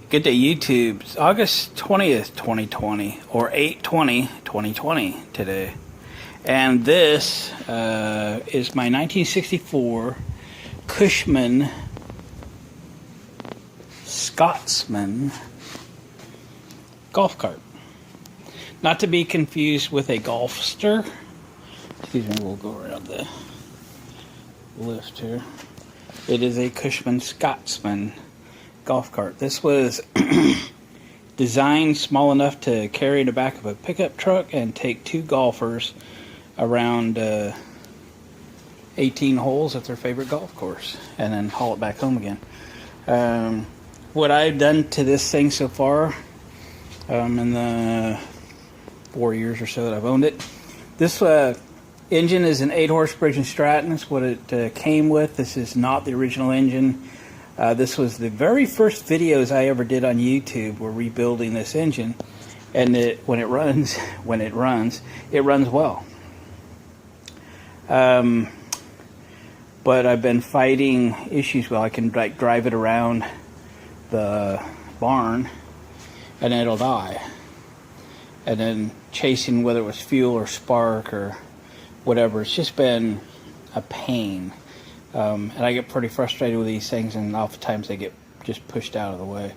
Good day, YouTube. It's August 20th, 2020, or 8/20/2020 today. And this is my 1964 Cushman Scotsman Golf Cart. Not to be confused with a Golfster. Excuse me, we'll go around the lift here. It is a Cushman Scotsman Golf Cart. This was designed small enough to carry in the back of a pickup truck and take two golfers around 18 holes at their favorite golf course and then haul it back home again. What I've done to this thing so far in the 4 years or so that I've owned it, this engine is an 8-horse Briggs & Stratton. That's what it came with. This is not the original engine. This was the very first videos I ever did on YouTube were rebuilding this engine, and when it runs well. But I've been fighting issues. Well, I can like drive it around the barn, and then it'll die. And then chasing whether it was fuel or spark or whatever, it's just been a pain. And I get pretty frustrated with these things, and oftentimes they get just pushed out of the way.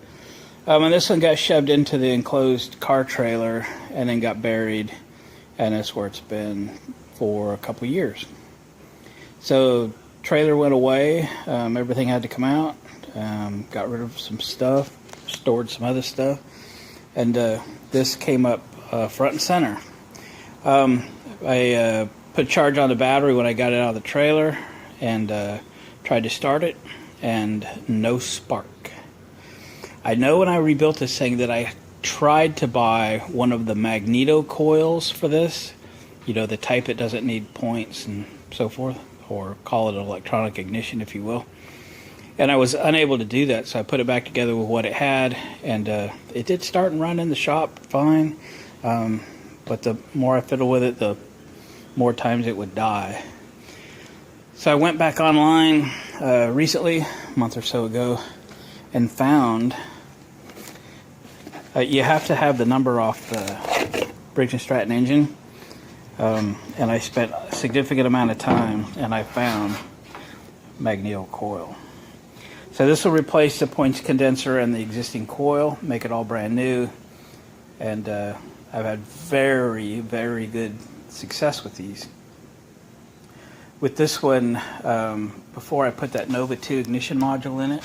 And this one got shoved into the enclosed car trailer and then got buried, and that's where it's been for a couple years. So trailer went away, everything had to come out, got rid of some stuff, stored some other stuff, and this came up front and center. I put a charge on the battery when I got it out of the trailer and tried to start it, and no spark. I know when I rebuilt this thing that I tried to buy one of the magneto coils for this, you know, the type that doesn't need points and so forth, or call it electronic ignition if you will, and I was unable to do that, so I put it back together with what it had, and it did start and run in the shop fine, but the more I fiddled with it, the more times it would die. So I went back online recently, a month or so ago, and found you have to have the number off the Briggs & Stratton engine, and I spent a significant amount of time, and I found magneto coil. So this will replace the points condenser and the existing coil, make it all brand new, and I've had very, very good success with these. With this one, before I put that Nova 2 ignition module in it,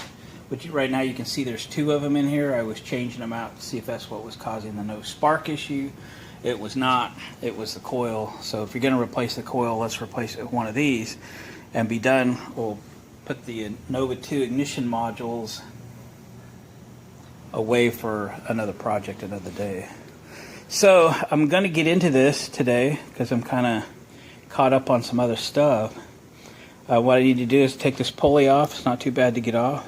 which right now you can see there's two of them in here. I was changing them out to see if that's what was causing the no spark issue. It was not. It was the coil. So if you're going to replace the coil, let's replace it with one of these and be done. We'll put the Nova 2 ignition modules away for another project another day. So I'm going to get into this today because I'm kind of caught up on some other stuff. What I need to do is take this pulley off. It's not too bad to get off.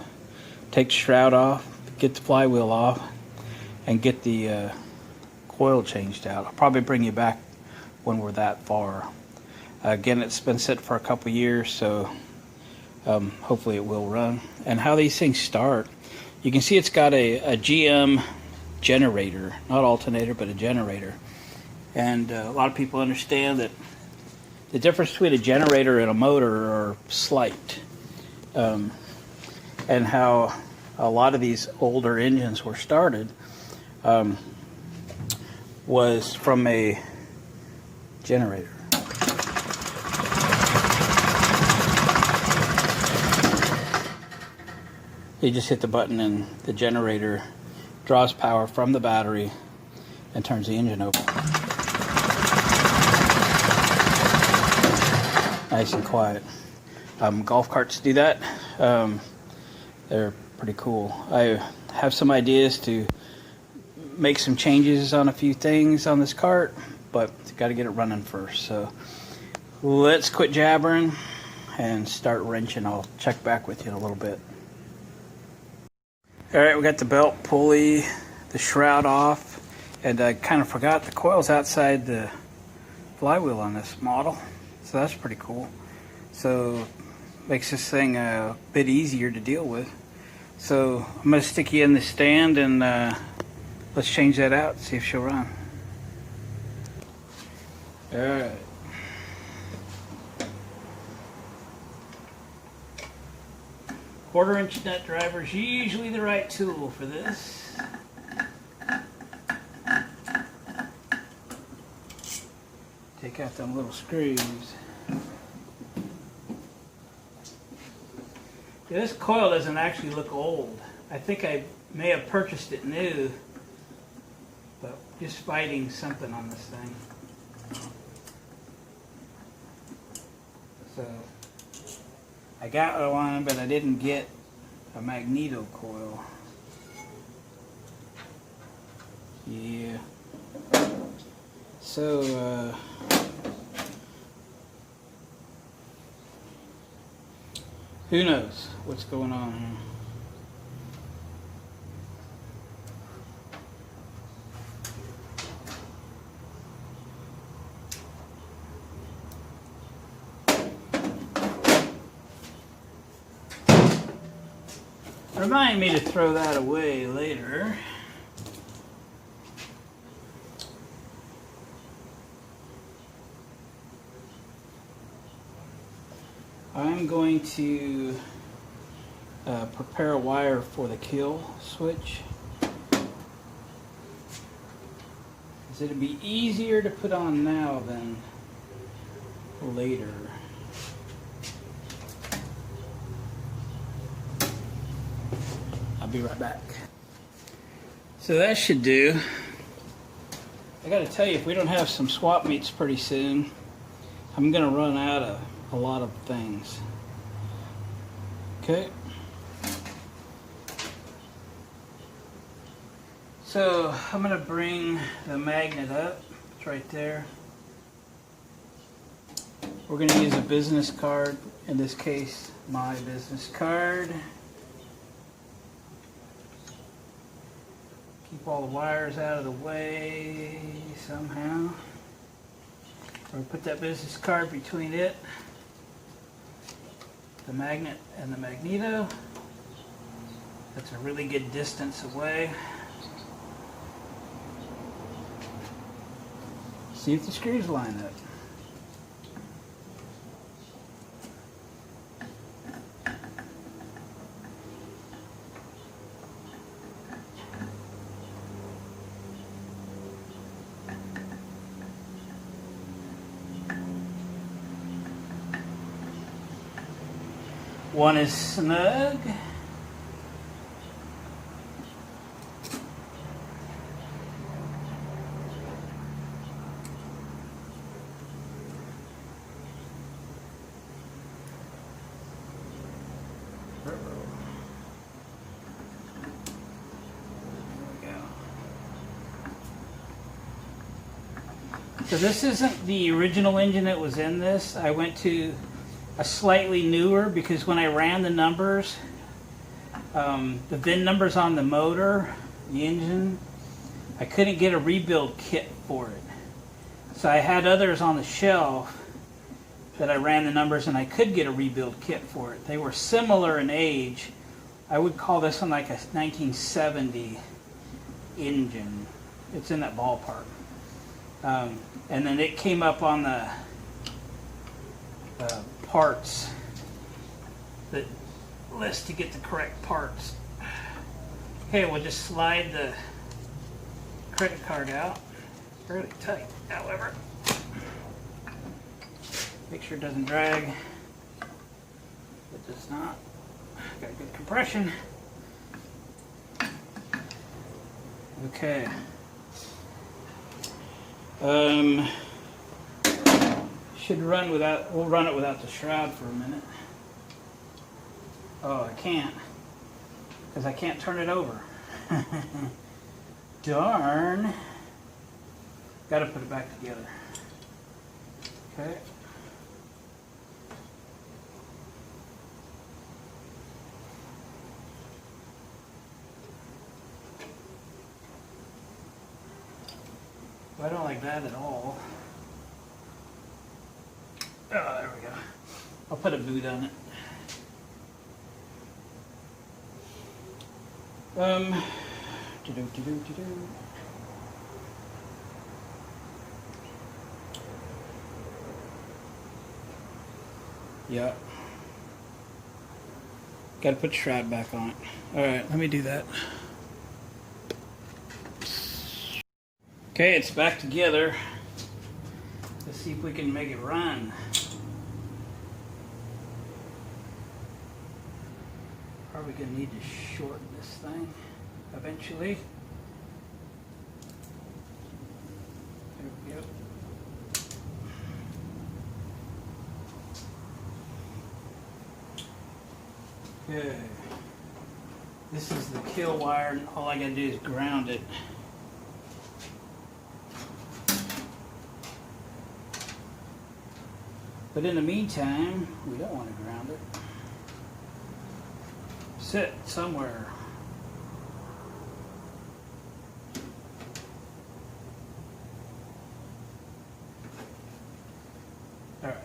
Take the shroud off, get the flywheel off, and get the coil changed out. I'll probably bring you back when we're that far. Again, it's been set for a couple years, so hopefully it will run. And how these things start, you can see it's got a GM generator, not alternator, but a generator. And a lot of people understand that the difference between a generator and a motor are slight, and how a lot of these older engines were started was from a generator. You just hit the button and the generator draws power from the battery and turns the engine open. Nice and quiet. Golf carts do that. They're pretty cool. I have some ideas to make some changes on a few things on this cart, but got to get it running first. So let's quit jabbering and start wrenching. I'll check back with you in a little bit. All right, we got the belt, pulley, the shroud off, and I kind of forgot the coil's outside the flywheel on this model. So that's pretty cool. So makes this thing a bit easier to deal with. So I'm going to stick you in the stand and let's change that out, see if she'll run. All right. Quarter-inch nut driver is usually the right tool for this. Take out them little screws. Yeah, this coil doesn't actually look old. I think I may have purchased it new, but just fighting something on this thing. So I got one, but I didn't get a magneto coil. Yeah. So who knows what's going on here? Remind me to throw that away later. I'm going to prepare a wire for the kill switch. It'd be easier to put on now than later. I'll be right back. So that should do. I gotta tell you, if we don't have some swap meets pretty soon, I'm gonna run out of a lot of things. Okay. So I'm gonna bring the magnet up. It's right there. We're gonna use a business card. In this case, my business card. Keep all the wires out of the way somehow. Or put that business card between it, the magnet, and the magneto. That's a really good distance away. See if the screws line up. One is snug. So this isn't the original engine that was in this. I went to a slightly newer because when I ran the numbers, the VIN numbers on the motor, the engine, I couldn't get a rebuild kit for it. So I had others on the shelf that I ran the numbers and I could get a rebuild kit for it. They were similar in age. I would call this one like a 1970 engine. It's in that ballpark. And then it came up on the parts, the list to get the correct parts. Okay, we'll just slide the credit card out. Fairly tight, however. Make sure it doesn't drag. It does not. Got good compression. Okay. Should run without, we'll run it without the shroud for a minute. Oh, I can't, because I can't turn it over. Darn. Got to put it back together. Okay. I don't like that at all. Oh, there we go. I'll put a boot on it. Um, Yeah. Got to put the shroud back on it. All right, let me do that. Okay, it's back together. Let's see if we can make it run. Probably gonna need to shorten this thing eventually. There we go. Okay. This is the kill wire, and all I gotta do is ground it. But in the meantime, we don't want to ground it. Sit somewhere. All right.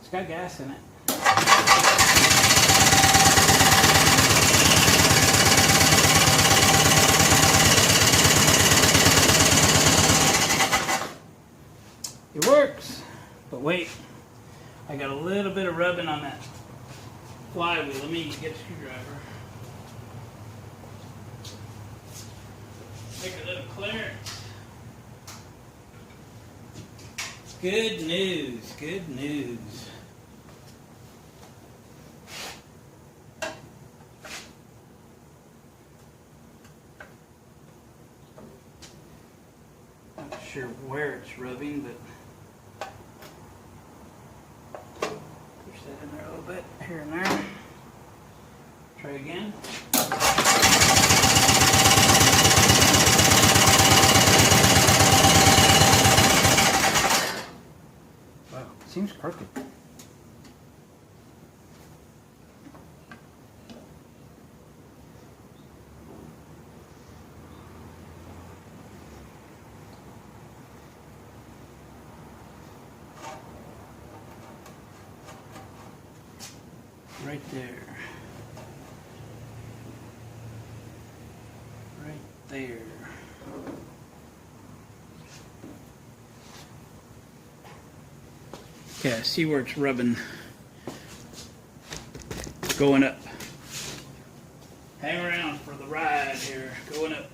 It's got gas in it. It works, but wait, I got a little bit of rubbing on that flywheel. Let me get a screwdriver. Make a little clearance. Good news, good news. Not sure where it's rubbing, but push that in there a little bit, here and there. Try again. Wow, it seems crooked. Right there. Right there. Okay, I see where it's rubbing. Going up. Hang around for the ride here. Going up.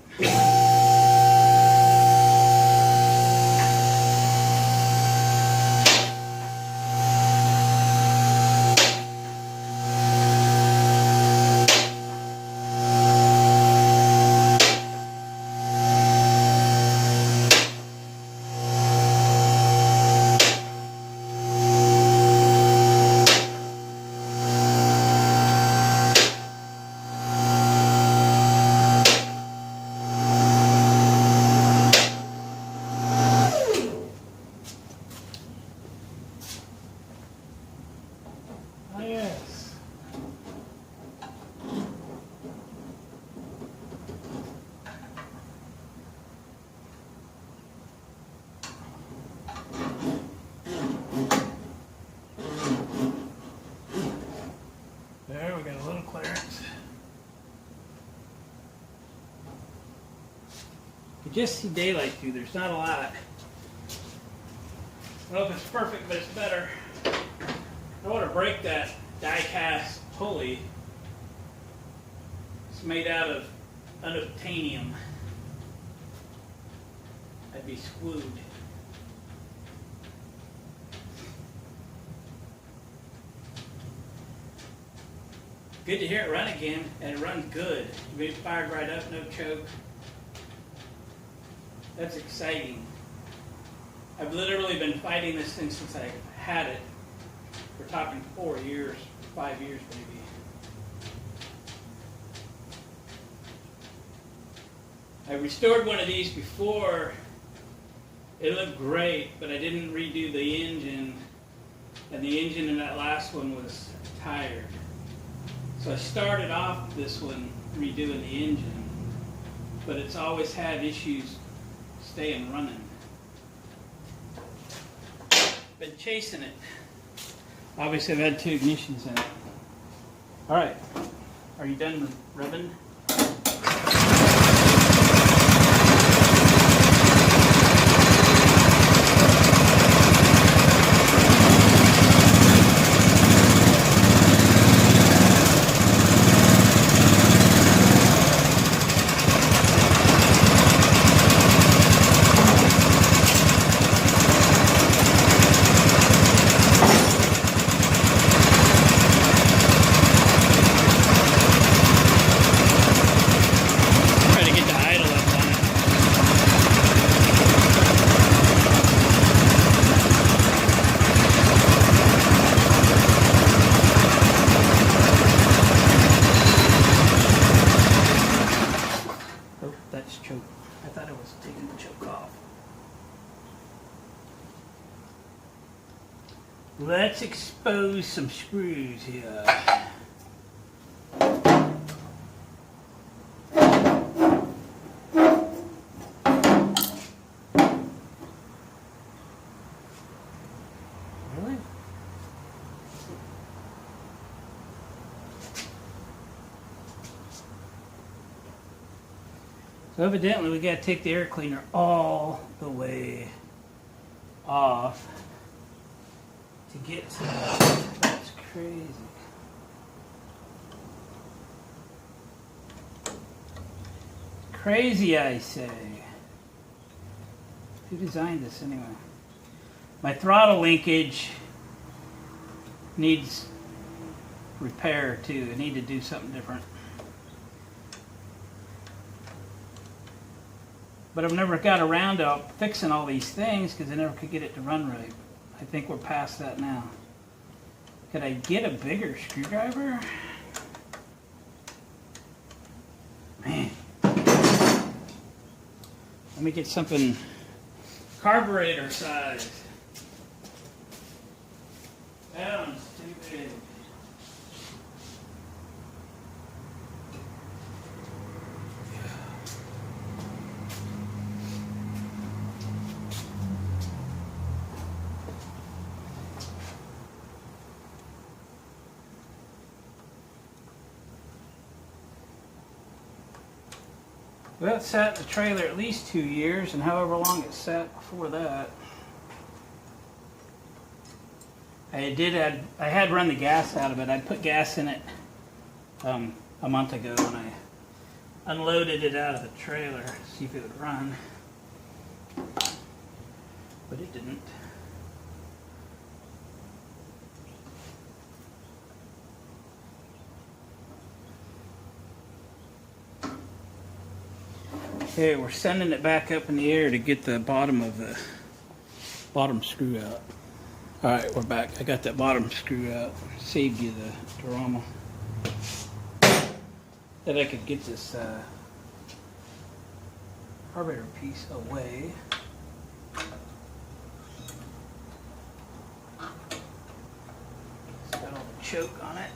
Yes. There, we got a little clearance. You just see daylight through. There's not a lot. I don't know if it's perfect, but it's better. I want to break that die-cast pulley. It's made out of unobtainium. I'd be screwed. Good to hear it run again, and it runs good. It fired right up, no choke. That's exciting. I've literally been fighting this thing since I had it. We're talking 4 years, 5 years maybe. I restored one of these before. It looked great, but I didn't redo the engine. And the engine in that last one was tired. So I started off this one redoing the engine, but it's always had issues staying running. Been chasing it. Obviously I've had 2 ignitions in it. Alright, Are you done with rubbing? Let's expose some screws here. Really? So evidently we got to take the air cleaner all the way off to get to that. That's crazy. Crazy, I say. Who designed this anyway? My throttle linkage needs repair too. I need to do something different. But I've never got around to fixing all these things because I never could get it to run right. I think we're past that now. Could I get a bigger screwdriver? Man. Let me get something carburetor size. That one's too big. Well, it sat in the trailer at least 2 years, and however long it sat before that. I had run the gas out of it. I put gas in it a month ago when I unloaded it out of the trailer to see if it would run. But it didn't. Okay, we're sending it back up in the air to get the bottom of the bottom screw out. Alright, we're back. I got that bottom screw out. Saved you the drama. That I could get this carburetor piece away. It's got all the choke on it.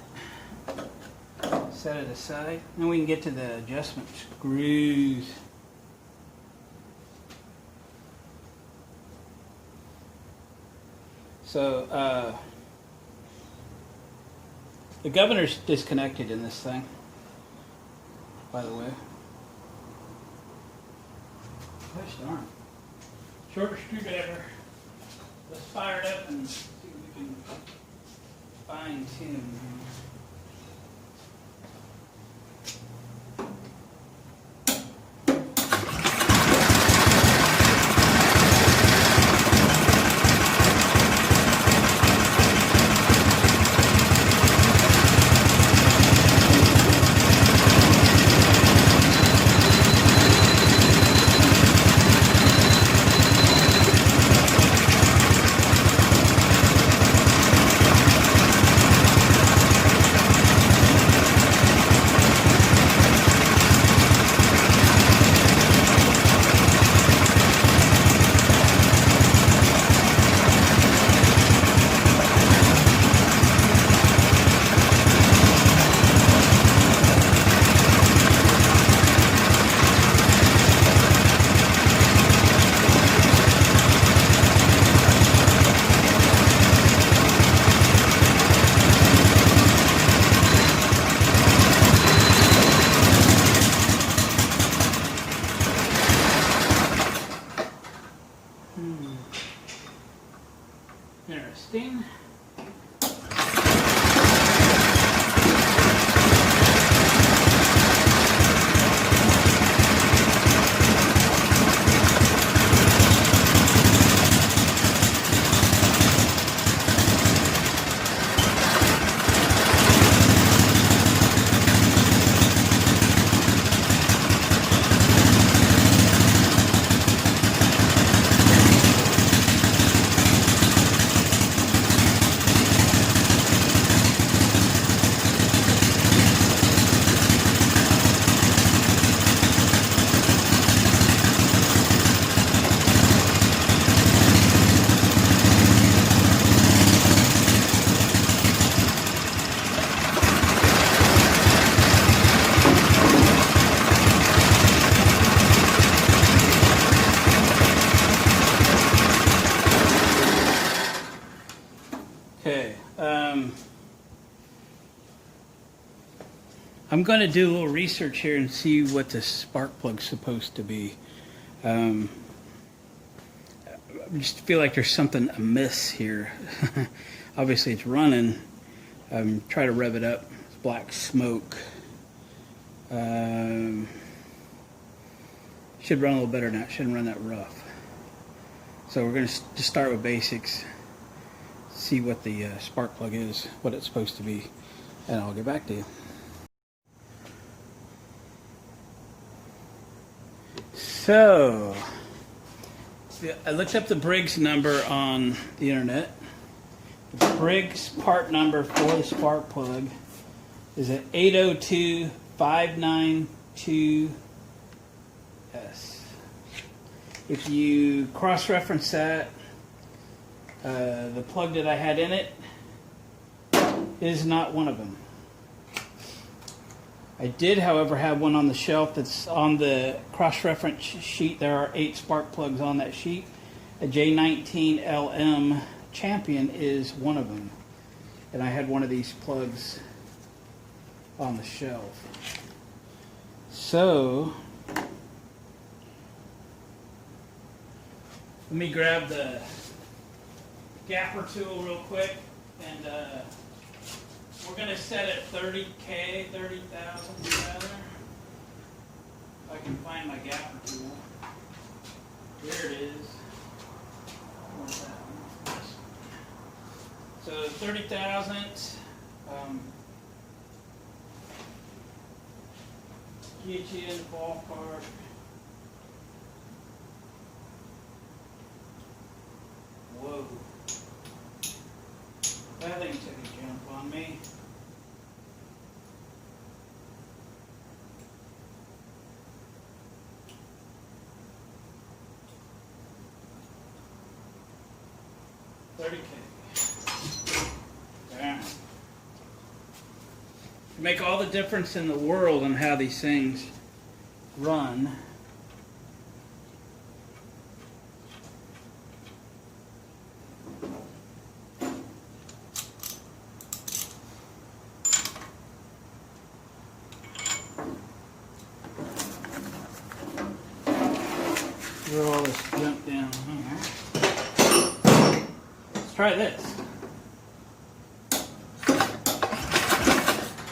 Set it aside. Then we can get to the adjustment screws. So, the governor's disconnected in this thing, by the way. Gosh darn. Shorter screwdriver. Let's fire it up and see what we can fine tune. I'm going to do a little research here and see what the spark plug's supposed to be. I just feel like there's something amiss here. Obviously it's running. Try to rev it up. It's black smoke. Should run a little better than that. Shouldn't run that rough. So we're going to just start with basics. See what the spark plug is, what it's supposed to be, and I'll get back to you. So, I looked up the Briggs number on the internet. The Briggs part number for the spark plug is at 802592S. If you cross-reference that, the plug that I had in it is not one of them. I did, however, have one on the shelf that's on the cross-reference sheet. There are 8 spark plugs on that sheet. A J19LM Champion is one of them. And I had one of these plugs on the shelf. So, let me grab the gapper tool real quick, and we're going to set it 30,000 rather. If I can find my gapper tool. There it is. Where's that one? So 30,000. Get you in the ballpark. Whoa. That thing took a jump on me. $30K. Yeah. Make all the difference in the world on how these things run. Throw all this junk down here. Let's try this.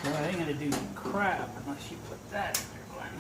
Well, I ain't gonna do crap unless you put that in there, Glenn.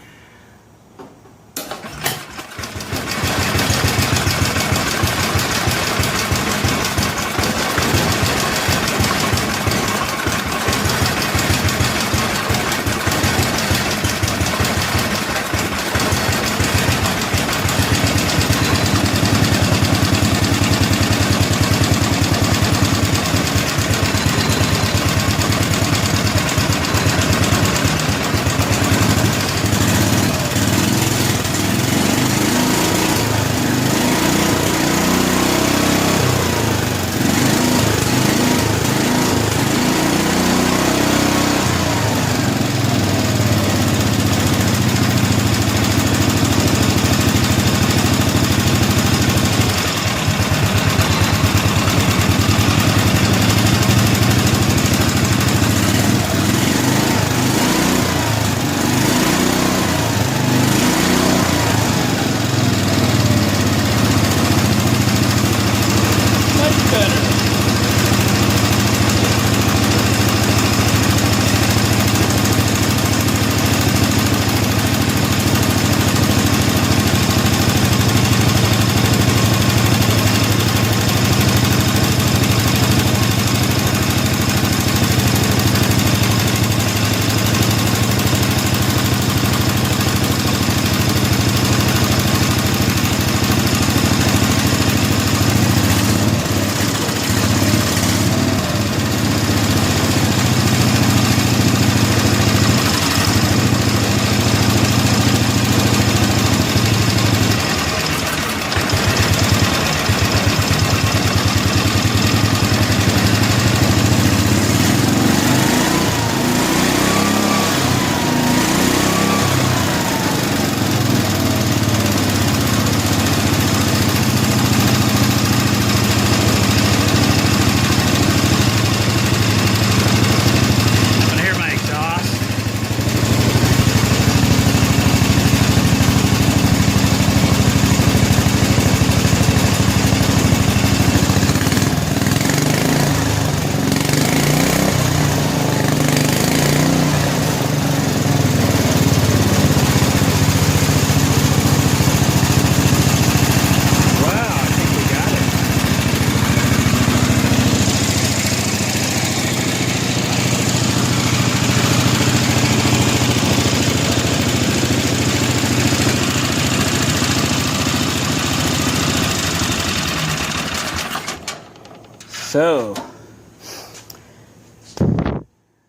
So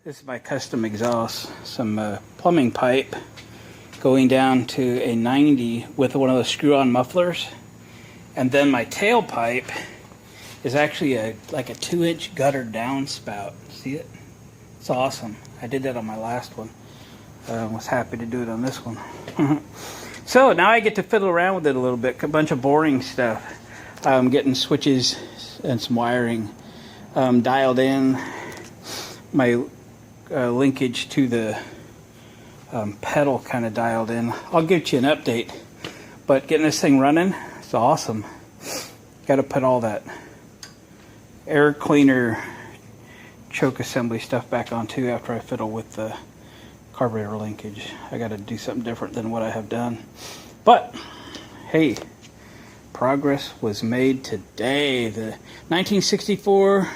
this is my custom exhaust, some plumbing pipe going down to a 90 with one of those screw-on mufflers, and then my tailpipe is actually like a 2-inch gutter downspout. See it? It's awesome. I did that on my last one. Was happy to do it on this one. So now I get to fiddle around with it a little bit. A bunch of boring stuff. Getting switches and some wiring dialed in. My linkage to the pedal kind of dialed in. I'll give you an update. But getting this thing running, it's awesome. Got to put all that air cleaner choke assembly stuff back on too after I fiddle with the carburetor linkage. I got to do something different than what I have done. But hey, progress was made today. The 1964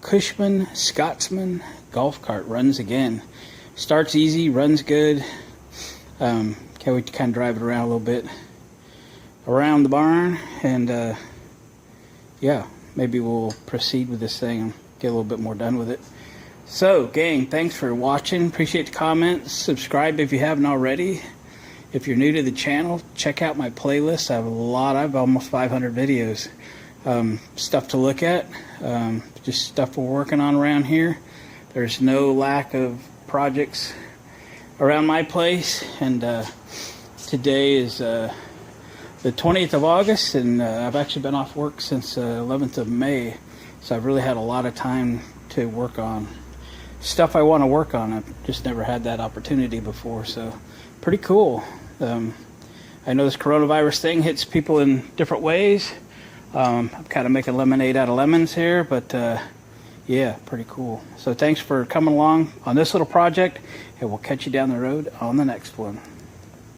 Cushman Scotsman Golf Cart runs again. Starts easy, runs good. Can't wait to kind of drive it around a little bit around the barn, and yeah, maybe we'll proceed with this thing and get a little bit more done with it. So, gang, thanks for watching. Appreciate the comments. Subscribe if you haven't already. If you're new to the channel, check out my playlist. I have almost 500 videos. Stuff to look at. Just stuff we're working on around here. There's no lack of projects around my place. And today is the 20th of August, and I've actually been off work since 11th of May. So I've really had a lot of time to work on stuff I want to work on. I've just never had that opportunity before, so pretty cool. I know this coronavirus thing hits people in different ways. I'm kind of making lemonade out of lemons here, but yeah, pretty cool. So thanks for coming along on this little project, and we'll catch you down the road on the next one.